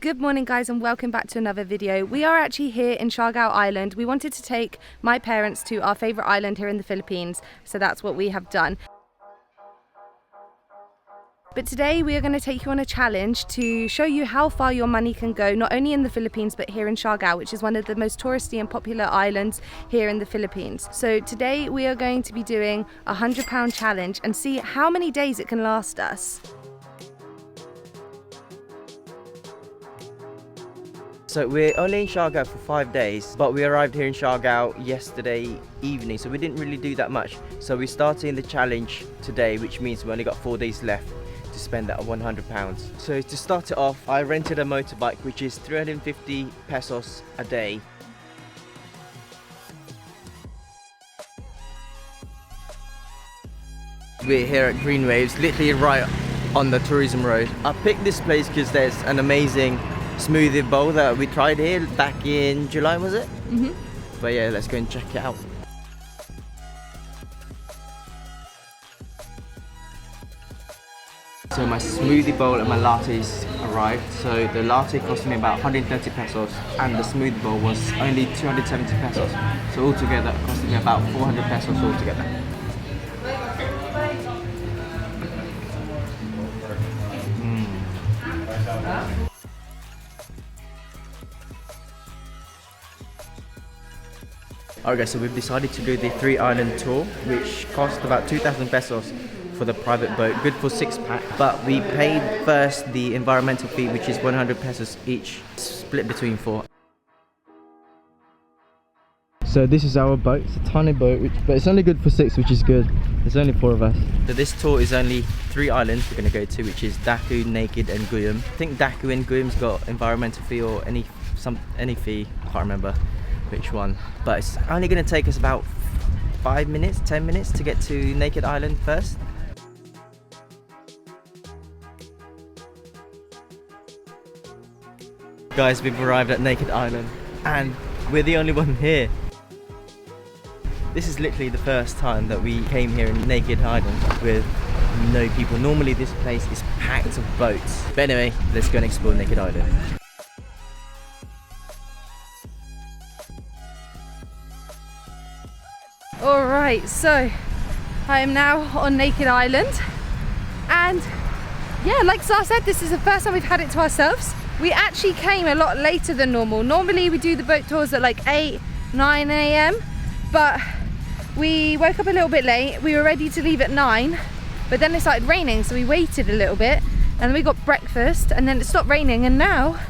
Good morning guys and welcome back to another video. We are actually here in Siargao Island. We wanted to take my parents to our favourite island here in the Philippines, so that's what we have done. But today we are going to take you on a challenge to show you how far your money can go, not only in the Philippines but here in Siargao, which is one of the most touristy and popular islands here in the Philippines. So today we are going to be doing a £100 challenge and see how many days it can last us. So we're only in Siargao for 5 days, but we arrived here in Siargao yesterday evening, so we didn't really do that much. So we're starting the challenge today, which means we only got 4 days left to spend that £100. So to start it off, I rented a motorbike, which is 350 pesos a day. We're here at Green Waves, literally right on the tourism road. I picked this place because there's an amazing smoothie bowl that we tried here back in July, was it? Mm-hmm. But yeah, let's go and check it out. So my smoothie bowl and my lattes arrived. So the latte cost me about 130 pesos and the smoothie bowl was only 270 pesos. So altogether it cost me about 400 pesos altogether. Okay, so we've decided to do the 3-island tour, which cost about 2,000 pesos for the private boat, good for 6-pack. But we paid first the environmental fee, which is 100 pesos each, split between 4. So this is our boat. It's a tiny boat, but it's only good for 6, which is good. There's only 4 of us. So this tour is only 3 islands we're going to go to, which is Daku, Naked and Guyam. I think Daku and Guyam's got environmental fee or any fee, I can't remember which one, but it's only going to take us about 5 minutes, 10 minutes to get to Naked Island first. Guys, we've arrived at Naked Island and we're the only one here. This is literally the first time that we came here in Naked Island with no people. Normally this place is packed of boats. But anyway, let's go and explore Naked Island. Alright, so I am now on Naked Island and yeah, like Zara said, this is the first time we've had it to ourselves. We actually came a lot later than normal. Normally we do the boat tours at like 8, 9 AM, but we woke up a little bit late. We were ready to leave at 9, but then it started raining, so we waited a little bit and then we got breakfast and then it stopped raining and now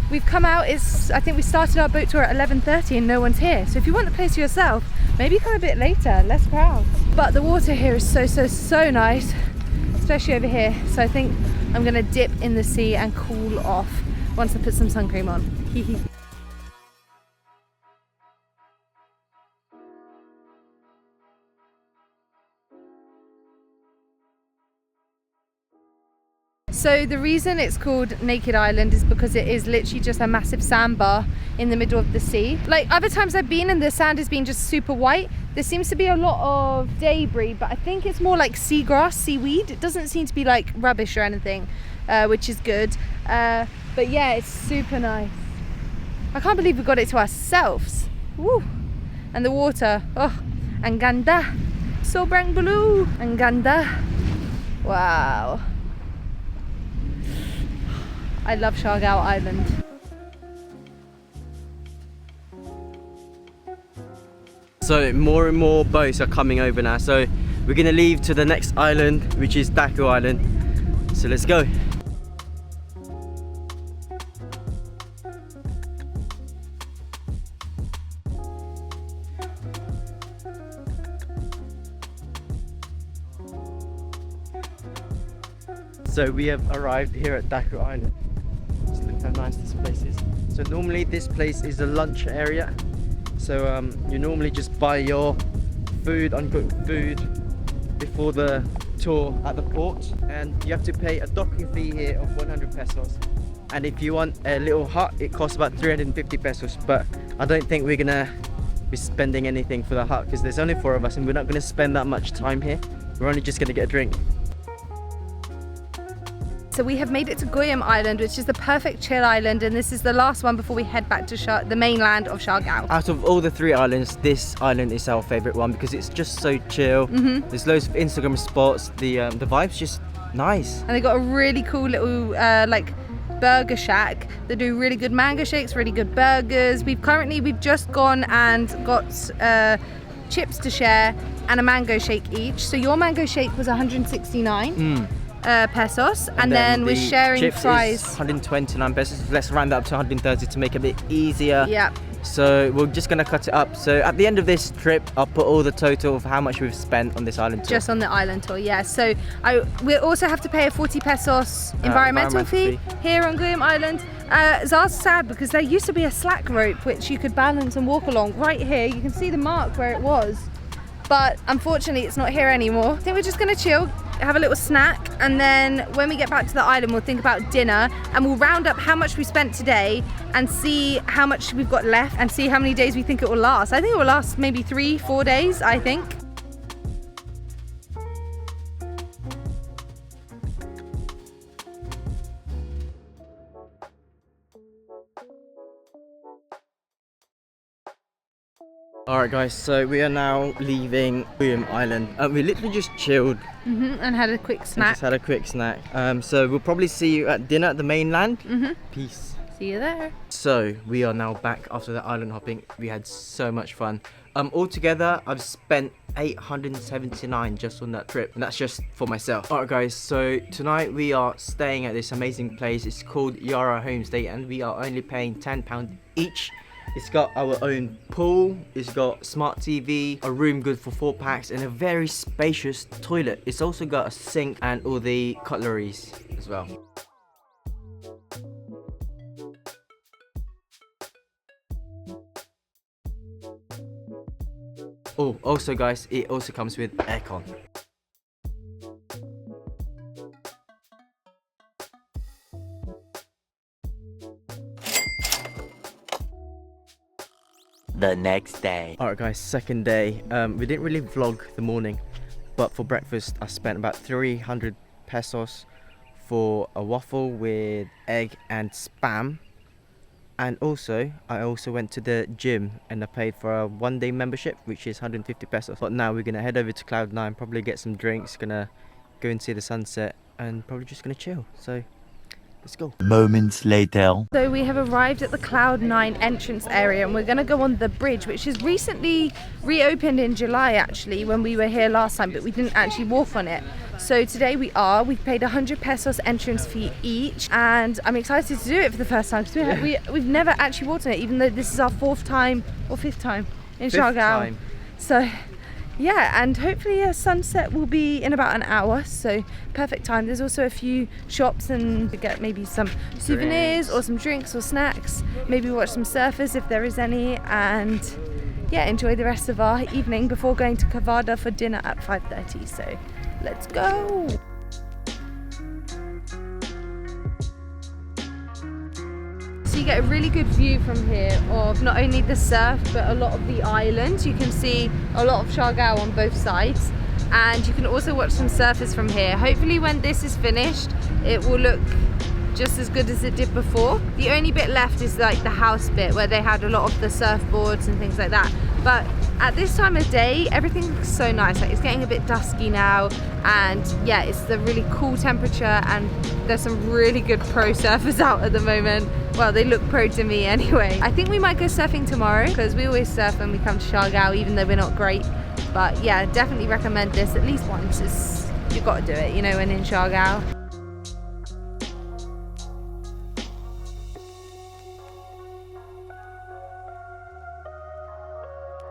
we've come out. I think we started our boat tour at 11:30 and no one's here. So if you want the place for yourself, maybe come a bit later, less crowds. But the water here is so nice, especially over here. So I think I'm gonna dip in the sea and cool off once I put some sun cream on. So the reason it's called Naked Island is because it is literally just a massive sandbar in the middle of the sea. Like other times I've been and the sand has been just super white. There seems to be a lot of debris, but I think it's more like seagrass, seaweed. It doesn't seem to be like rubbish or anything, which is good. But yeah, it's super nice. I can't believe we got it to ourselves. Woo! And the water, oh, ang ganda. Sobrang blue, ang ganda. Wow. I love Siargao Island. So more and more boats are coming over now. So we're going to leave to the next island, which is Daku Island. So let's go. So we have arrived here at Daku Island. Just look how nice this place is. So normally this place is a lunch area. So you normally just buy your food, uncooked food, before the tour at the port. And you have to pay a docking fee here of 100 pesos. And if you want a little hut, it costs about 350 pesos. But I don't think we're gonna be spending anything for the hut because there's only 4 of us and we're not gonna spend that much time here. We're only just gonna get a drink. So we have made it to Guyam Island, which is the perfect chill island, and this is the last one before we head back to the mainland of Siargao. Out of all the 3 islands, this island is our favourite one because it's just so chill. There's loads of Instagram spots. The vibe's just nice. And they got a really cool little like burger shack. They do really good mango shakes, really good burgers. We've just gone and got chips to share and a mango shake each. So your mango shake was 169 pesos, and then we're sharing chips fries. Is 129 pesos. Let's round that up to 130 to make it a bit easier. Yeah. So we're just gonna cut it up. So at the end of this trip, I'll put all the total of how much we've spent on this island tour. Just on the island tour, yeah. So we also have to pay a 40 pesos environmental fee here on Guyam Island. Zara's sad because there used to be a slack rope which you could balance and walk along right here. You can see the mark where it was, but unfortunately it's not here anymore. I think we're just gonna chill, have a little snack, and then when we get back to the island we'll think about dinner, and we'll round up how much we spent today and see how much we've got left and see how many days we think it will last. I think it will last maybe 3-4 days, I think. Alright guys, so we are now leaving Guyam Island. We literally just chilled. And had a quick snack. Just had a quick snack. So we'll probably see you at dinner at the mainland. Peace. See you there. So we are now back after the island hopping. We had so much fun. Altogether, I've spent 879 just on that trip, and that's just for myself. Alright guys, so tonight we are staying at this amazing place. It's called Yara Homestay, and we are only paying £10 each. It's got our own pool, it's got smart TV, a room good for 4 packs, and a very spacious toilet. It's also got a sink and all the cutleries as well. Oh, also guys, it also comes with aircon. The next day. Alright guys, second day. We didn't really vlog the morning, but for breakfast I spent about 300 pesos for a waffle with egg and spam. And also, I also went to the gym and I paid for a 1-day membership, which is 150 pesos. But now we're gonna head over to Cloud 9, probably get some drinks, gonna go and see the sunset, and probably just gonna chill. So let's go. Moments later. So we have arrived at the Cloud 9 entrance area, and we're going to go on the bridge, which is recently reopened in July actually, when we were here last time, but we didn't actually walk on it. So today we've paid 100 pesos entrance fee each, and I'm excited to do it for the first time because we've never actually walked on it, even though this is our 4th time or 5th time in Siargao. So yeah, and hopefully a sunset will be in about an hour, so perfect time. There's also a few shops, and we get maybe some souvenirs or some drinks or snacks, maybe watch some surfers if there is any, and yeah, enjoy the rest of our evening before going to Cavada for dinner at 5:30. So let's go. So you get a really good view from here of not only the surf but a lot of the island. You can see a lot of Siargao on both sides, and you can also watch some surfers from here. Hopefully when this is finished it will look just as good as it did before. The only bit left is like the house bit where they had a lot of the surfboards and things like that, but at this time of day everything looks so nice. Like, it's getting a bit dusky now, and yeah, it's the really cool temperature, and there's some really good pro surfers out at the moment. Well, they look pro to me anyway. I think we might go surfing tomorrow because we always surf when we come to Siargao, even though we're not great. But yeah, definitely recommend this at least once. You've got to do it, you know, when in Siargao.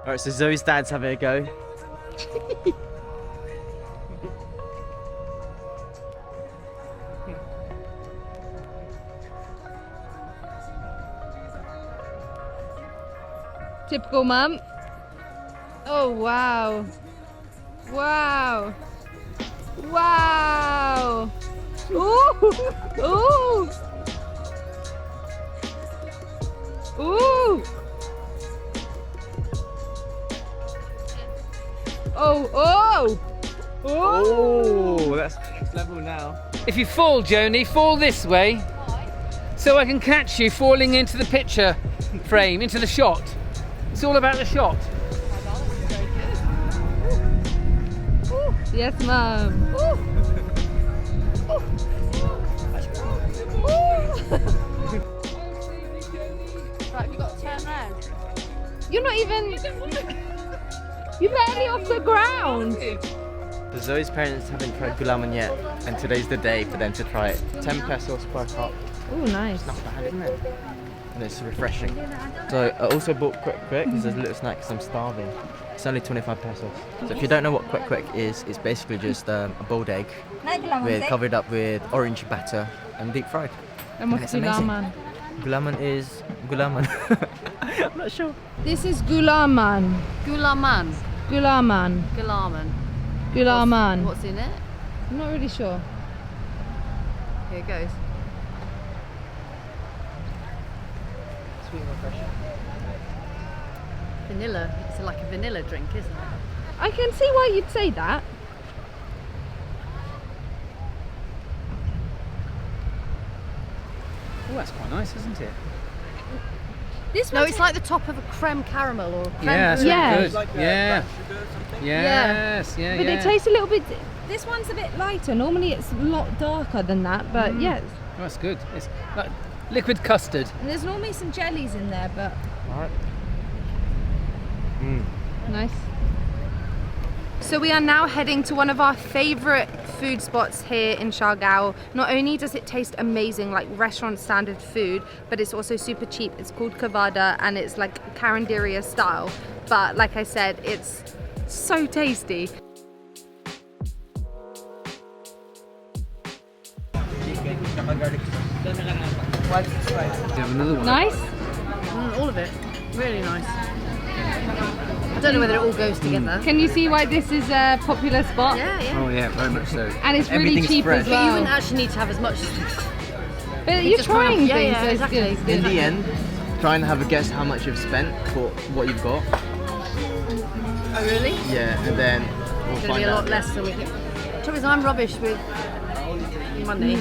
Alright, so Zoe's dad's having a go. Typical mum. Oh wow. Wow. Wow. Ooh. Ooh. Ooh. Oh, oh. Oh, that's next level now. If you fall, Joni, fall this way. So I can catch you falling into the picture frame, into the shot. It's all about the shot. Yes, Mum. Right, you got to turn round. You're not even. You're barely off the ground. So Zoe's parents haven't tried gulaman yet, and today's the day for them to try it. 10 pesos per cup. Oh, nice. Not bad, isn't it? And it's refreshing. So I also bought quick because there's a little snack because I'm starving. It's only 25 pesos. So if you don't know what quick is, it's basically just a boiled egg covered up with orange batter and deep fried. And what's It's amazing. gulaman? Gulaman is gulaman. I'm not sure. This is gulaman. Gulaman. Gulaman. Gulaman. Gulaman. What's in it? I'm not really sure. Here it goes. Sweet and refreshing. Vanilla. It's like a vanilla drink, isn't it? I can see why you'd say that. Oh, that's quite nice, isn't it? This No, one. it's like the top of a creme caramel or a creme Yeah, brulee. Yeah. good. Yeah. Yes, yeah, But yeah. they taste a little bit. This one's a bit lighter. Normally it's a lot darker than that, but yes. Oh, that's good. It's like liquid custard. And there's normally some jellies in there, but Alright. nice. So we are now heading to one of our favourite food spots here in Siargao. Not only does it taste amazing, like restaurant standard food, but it's also super cheap. It's called Cavada and it's like carinderia style. But like I said, it's so tasty. Do you have another one? Nice. All of it. Really nice. I don't know whether it all goes together. Can you see why this is a popular spot? Yeah, yeah. Oh yeah, very much so. And it's really Everything's cheap fresh. as But you well. wouldn't actually need to have as much as But you're just kind of- trying yeah, things, yeah, so it's exactly. good. It's In good. the end, try and have a guess how much you've spent for what you've got. Oh, really? Yeah, and then we'll It's going to find be a lot out. less than we think. Trouble is, I'm rubbish with money. You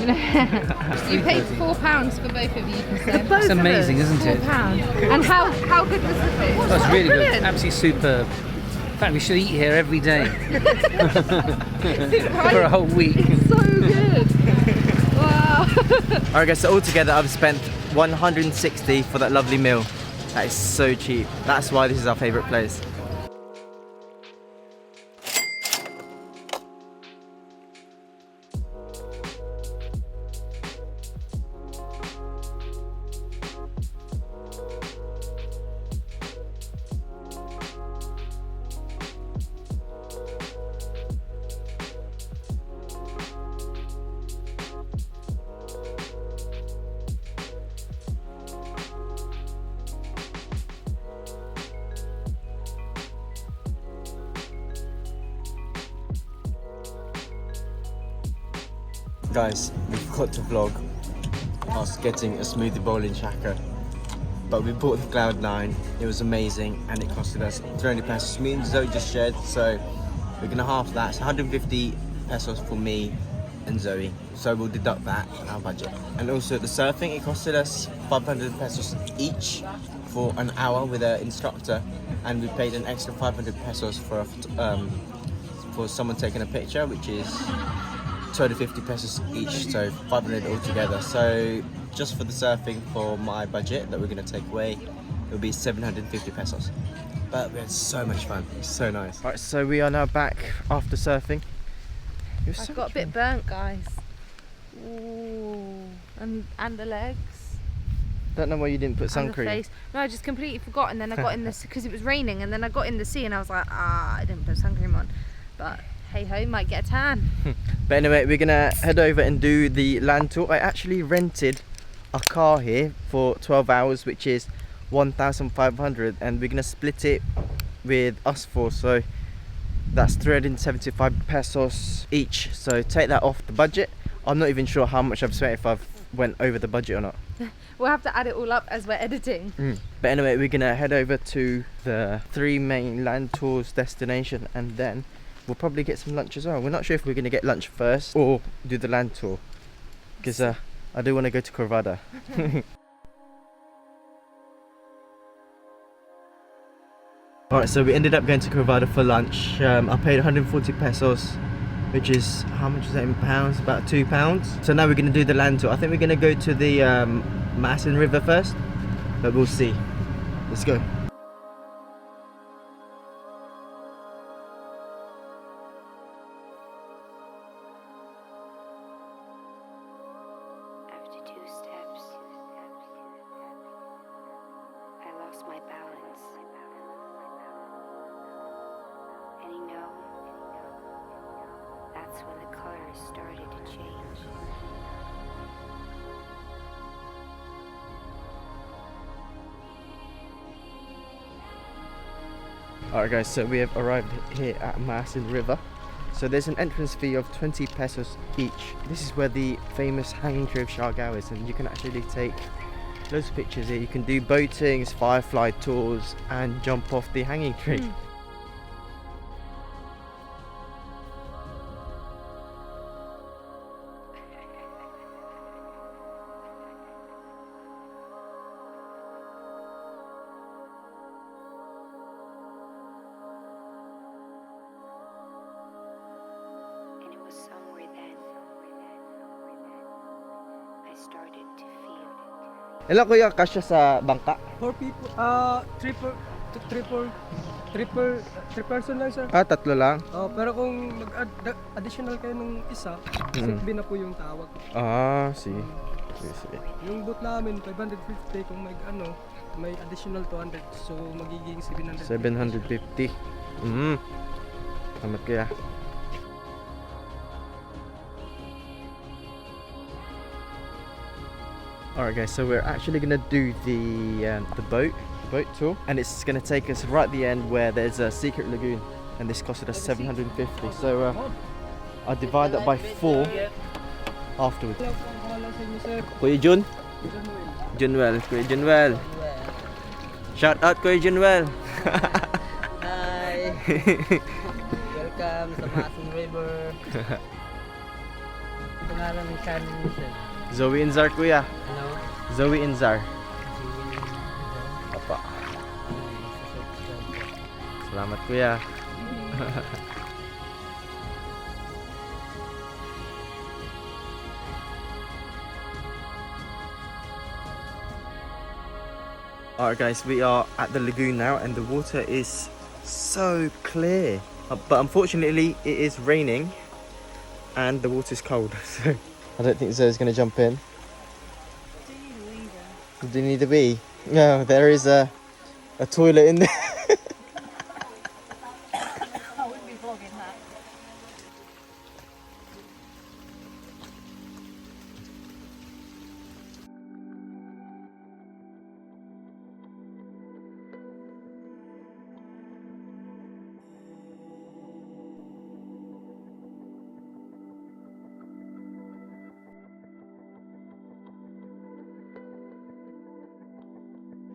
paid £4 for both of you, you said. It's amazing, isn't it? £4. And how good was the food? That's really good. Brilliant. Absolutely superb. In fact, we should eat here every day for a whole week. So good. Wow. Alright guys, so altogether I've spent 160 for that lovely meal. That is so cheap. That's why this is our favourite place. Guys, we forgot to vlog us getting a smoothie bowl in Chaka, but we bought the Cloud 9. It was amazing and it costed us 300 pesos. Me and Zoe just shared, so we're gonna half that. So 150 pesos for me and Zoe. So we'll deduct that on our budget. And also the surfing, it costed us 500 pesos each for an hour with an instructor, and we paid an extra 500 pesos for someone taking a picture, which is 250 pesos each, so 500 altogether. So just for the surfing, for my budget that we're going to take away, it'll be 750 pesos. But we had so much fun, so nice. Alright, so we are now back after surfing. It was I've so got a much bit fun. burnt, guys. Ooh. And the legs. Don't know why you didn't put sun And the cream. face. No, I just completely forgot, and then I got in the because it was raining, and then I got in the sea, and I was like, I didn't put sun cream on. But hey ho, might get a tan. But anyway, we're gonna head over and do the land tour. I actually rented a car here for 12 hours, which is 1,500, and we're gonna split it with us four, so that's 375 pesos each. So take that off the budget. I'm not even sure how much I've spent, if I've went over the budget or not. We'll have to add it all up as we're editing. But anyway, we're gonna head over to the 3 main land tours destination, and then we'll probably get some lunch as well. We're not sure if we're gonna get lunch first or do the land tour. because I do want to go to Cavada. Alright, so we ended up going to Cavada for lunch. I paid 140 pesos, which is, how much is that in pounds? About £2. So now we're going to do the land tour. I think we're going to go to the Maasin River first, but we'll see. Let's go. After 2 steps, I lost my balance. And you know, that's when the colors started to change. Alright guys, so we have arrived here at Maasin River. So there's an entrance fee of 20 pesos each. This is where the famous hanging tree of Siargao is, and you can actually take loads of pictures here. You can do boatings, firefly tours, and jump off the hanging tree. Somewhere then, I started to feel it. Ilan kuya kasya sa bangka? 4 people, three person lang sir. Ah, 3 lang? Pero kung additional kayo nung isa, B na po yung tawag. Ah, sige. Sige. Yung boat namin, 550, kung may additional 200, so magiging 750. 750. Salamat kuya. Alright guys, so we're actually gonna do the boat tour, and it's gonna take us right at the end where there's a secret lagoon, and this costed us 750. So I'll divide that by 4 afterwards. Kuya Jun? Junwell, Kuya Junwell. Shout out Kuya Junwell. Hi. Welcome sa Maasin River. Pangalan ng channel niyo sir? Zoe and Zar kuya. Hello? Zoe and Zar. Papa. Salamat kuya. Alright guys, we are at the lagoon now, and the water is so clear. But unfortunately it is raining and the water is cold. So I don't think Zoe's going to jump in. Do you need a wee? No, there is a toilet in there. I wouldn't be vlogging that.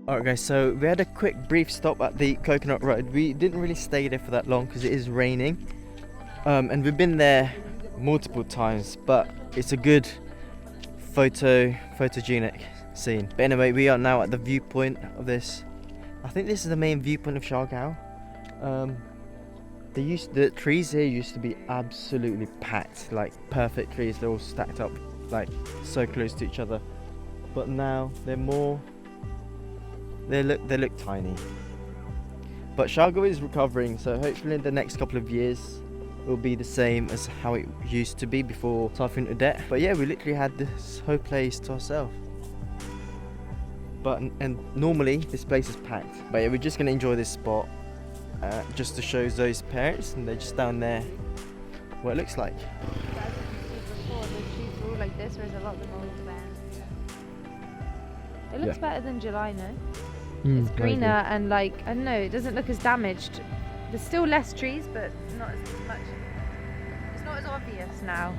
Alright guys, so we had a quick brief stop at the Coconut Road. We didn't really stay there for that long because it is raining. And we've been there multiple times, but it's a good photogenic scene. But anyway, we are now at the viewpoint of this. I think this is the main viewpoint of Siargao. The trees here used to be absolutely packed, like perfect trees. They're all stacked up like so close to each other. But now they're more. They look tiny. But Siargao is recovering, so hopefully in the next couple of years it will be the same as how it used to be before Typhoon Odette. But yeah, we literally had this whole place to ourselves. And normally this place is packed. But yeah, we're just gonna enjoy this spot just to show Zoe's parents, and they're just down there what it looks like. Before, the trees were all like this, whereas a lot of them are all bare. It looks better than July, no? It's greener and like, I don't know, it doesn't look as damaged. There's still less trees, but not as much. It's not as obvious now.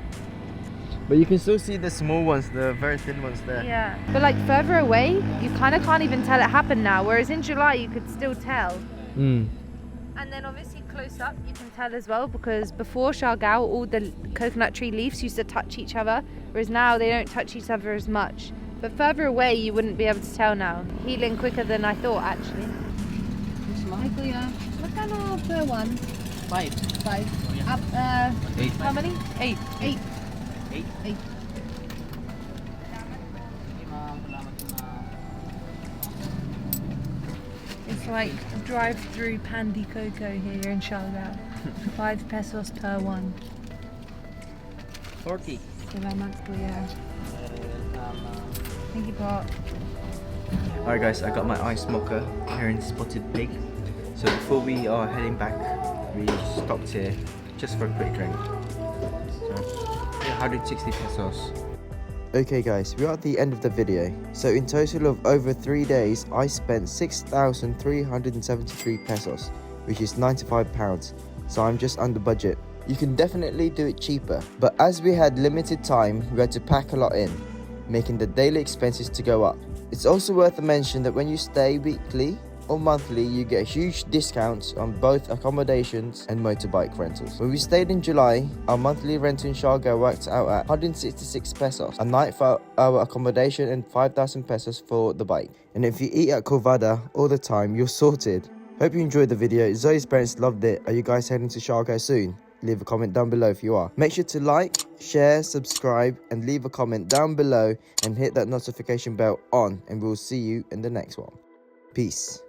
But you can still see the small ones, the very thin ones there. Yeah. But like further away, you kind of can't even tell it happened now, whereas in July you could still tell. And then obviously close up, you can tell as well, because before Siargao, all the coconut tree leaves used to touch each other, whereas now they don't touch each other as much. But further away, you wouldn't be able to tell now. Healing quicker than I thought, actually. Hi, Kuya. Magkano per one? 5. 5. Up, how many? 8. 8. 8. It's like drive-through Pandy Coco here in Siargao. 5 pesos per one. 40. Salamat, Kuya. Thank you, Pot. Alright guys, I got my ice mocha here in Spotted Pig. So before we are heading back, we stopped here just for a quick drink. So 160 pesos. Okay guys, we're at the end of the video. So in total of over 3 days, I spent 6,373 pesos, which is £95. So I'm just under budget. You can definitely do it cheaper, but as we had limited time, we had to pack a lot in, making the daily expenses to go up. It's also worth a mention that when you stay weekly or monthly, you get huge discounts on both accommodations and motorbike rentals. When we stayed in July, our monthly rent in Siargao worked out at 166 pesos a night for our accommodation and 5,000 pesos for the bike. And if you eat at Cavada all the time, you're sorted. Hope you enjoyed the video. Zoe's parents loved it. Are you guys heading to Siargao soon? Leave a comment down below if you are. Make sure to like, share, subscribe, and leave a comment down below and hit that notification bell on, and we'll see you in the next one. Peace.